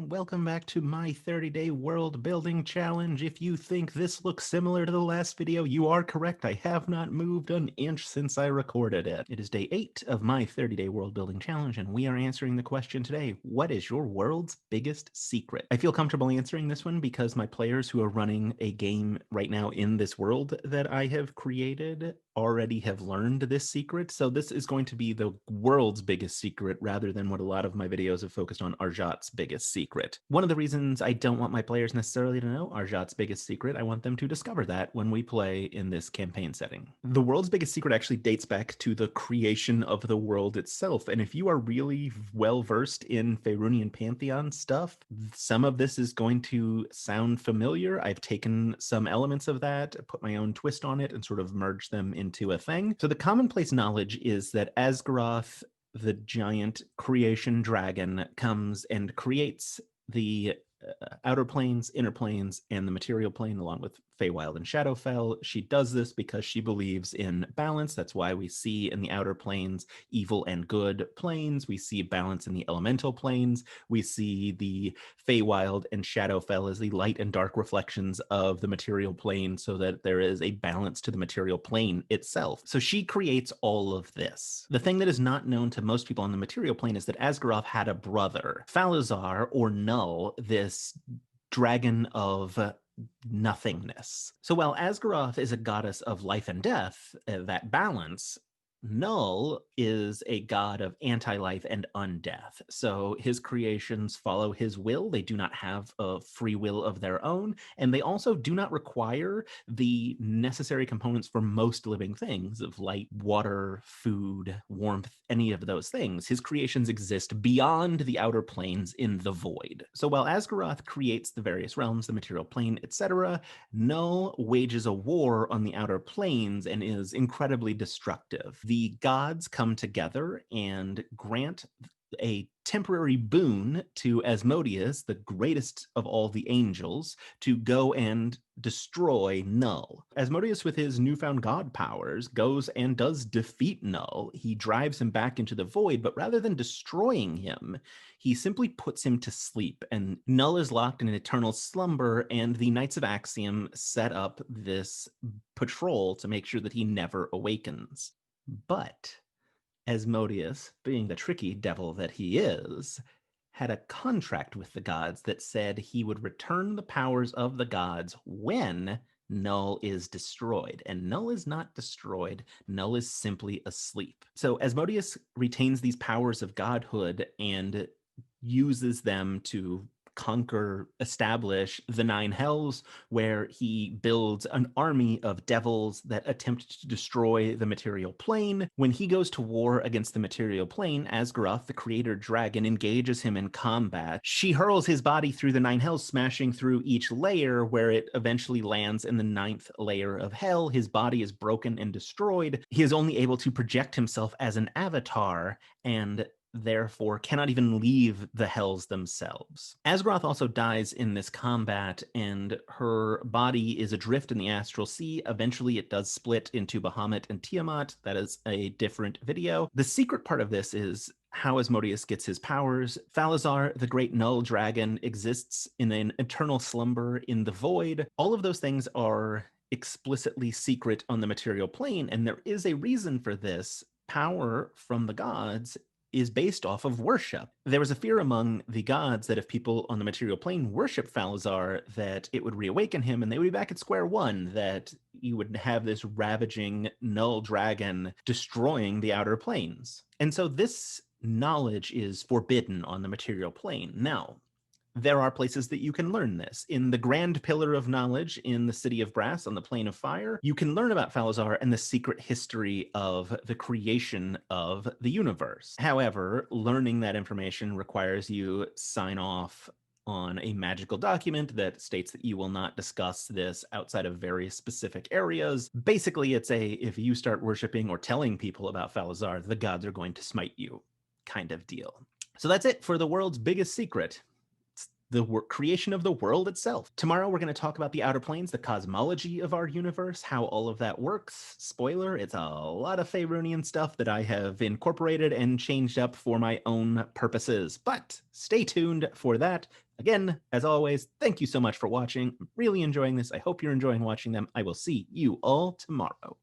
and welcome back to my 30-day world building challenge. If you think this looks similar to the last video, you are correct. I have not moved an inch since I recorded it. It is day 8 of my 30-day world building challenge, and we are answering the question today, what is your world's biggest secret? I feel comfortable answering this one because my players who are running a game right now in this world that I have created already have learned this secret. So this is going to be the world's biggest secret rather than what a lot of my videos have focused on, Arjot's biggest secret. One of the reasons I don't want my players necessarily to know Arjot's biggest secret, I want them to discover that when we play in this campaign setting. The world's biggest secret actually dates back to the creation of the world itself. And if you are really well versed in Faerunian Pantheon stuff, some of this is going to sound familiar. I've taken some elements of that, put my own twist on it, and sort of merged them into a thing. So the commonplace knowledge is that Asgaroth, the giant creation dragon, comes and creates the outer planes, inner planes, and the material plane, along with Feywild and Shadowfell. She does this because she believes in balance. That's why we see in the outer planes evil and good planes. We see balance in the elemental planes. We see the Feywild and Shadowfell as the light and dark reflections of the material plane, so that there is a balance to the material plane itself. So she creates all of this. The thing that is not known to most people on the material plane is that Asgaroth had a brother, Falazar, or Null, this dragon of nothingness. So while Asgaroth is a goddess of life and death, that balance, Null is a god of anti-life and undeath. So his creations follow his will. They do not have a free will of their own, and they also do not require the necessary components for most living things of light, water, food, warmth, any of those things. His creations exist beyond the outer planes in the void. So while Asgaroth creates the various realms, the material plane, etc., Null wages a war on the outer planes and is incredibly destructive. The gods come together and grant a temporary boon to Asmodeus, the greatest of all the angels, to go and destroy Null. Asmodeus, with his newfound god powers, goes and does defeat Null. He drives him back into the void, but rather than destroying him, he simply puts him to sleep, and Null is locked in an eternal slumber, and the Knights of Axiom set up this patrol to make sure that he never awakens. But Asmodeus, being the tricky devil that he is, had a contract with the gods that said he would return the powers of the gods when Null is destroyed. And Null is not destroyed. Null is simply asleep. So Asmodeus retains these powers of godhood and uses them to conquer, establish the Nine Hells, where he builds an army of devils that attempt to destroy the material plane. When he goes to war against the material plane, Asgaroth, the creator dragon, engages him in combat. She hurls his body through the Nine Hells, smashing through each layer, where it eventually lands in the 9th layer of hell. His body is broken and destroyed. He is only able to project himself as an avatar, and therefore cannot even leave the hells themselves. Asgaroth also dies in this combat, and her body is adrift in the astral sea. Eventually it does split into Bahamut and Tiamat. That is a different video. The secret part of this is how Asmodeus gets his powers. Falazar, the great Null dragon, exists in an eternal slumber in the void. All of those things are explicitly secret on the material plane, and there is a reason for this. Power from the gods is based off of worship. There was a fear among the gods that if people on the material plane worship Falazar, that it would reawaken him and they would be back at square one, that you would have this ravaging Null dragon destroying the outer planes. And so this knowledge is forbidden on the material plane. Now, there are places that you can learn this. In the Grand Pillar of Knowledge in the City of Brass on the Plane of Fire, you can learn about Falazar and the secret history of the creation of the universe. However, learning that information requires you sign off on a magical document that states that you will not discuss this outside of very specific areas. Basically, it's a, if you start worshiping or telling people about Falazar, the gods are going to smite you kind of deal. So that's it for the world's biggest secret. the creation of the world itself. Tomorrow, we're going to talk about the outer planes, the cosmology of our universe, how all of that works. Spoiler, it's a lot of Faerunian stuff that I have incorporated and changed up for my own purposes. But stay tuned for that. Again, as always, thank you so much for watching. I'm really enjoying this. I hope you're enjoying watching them. I will see you all tomorrow.